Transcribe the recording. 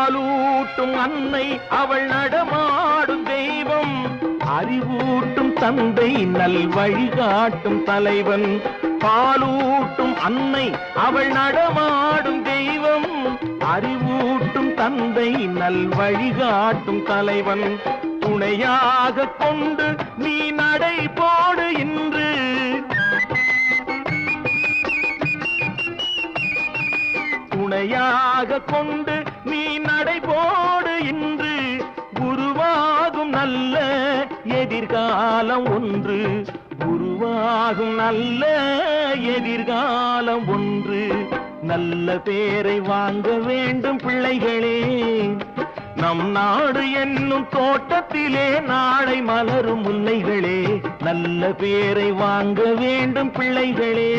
பாலூட்டும் அன்னை அவள் நடமாடும் தெய்வம், அறிவூட்டும் தந்தை நல் வழிகாட்டும் தலைவன். பாலூட்டும் அன்னை அவள் நடமாடும் தெய்வம், அறிவூட்டும் தந்தை நல் வழிகாட்டும் தலைவன். துணையாக கொண்டு நீ நடை போடு இன்று, துணையாக கொண்டு நீ நடை போடு இன்று. உருவாகும் நல்ல எதிர்காலம் ஒன்று, உருவாகும் நல்ல எதிர்காலம் ஒன்று. நல்ல பேரை வாங்க வேண்டும் பிள்ளைகளே, நம் நாடு என்னும் தோட்டத்திலே நாளை மலரும் முல்லைகளே. நல்ல பேரை வாங்க வேண்டும் பிள்ளைகளே.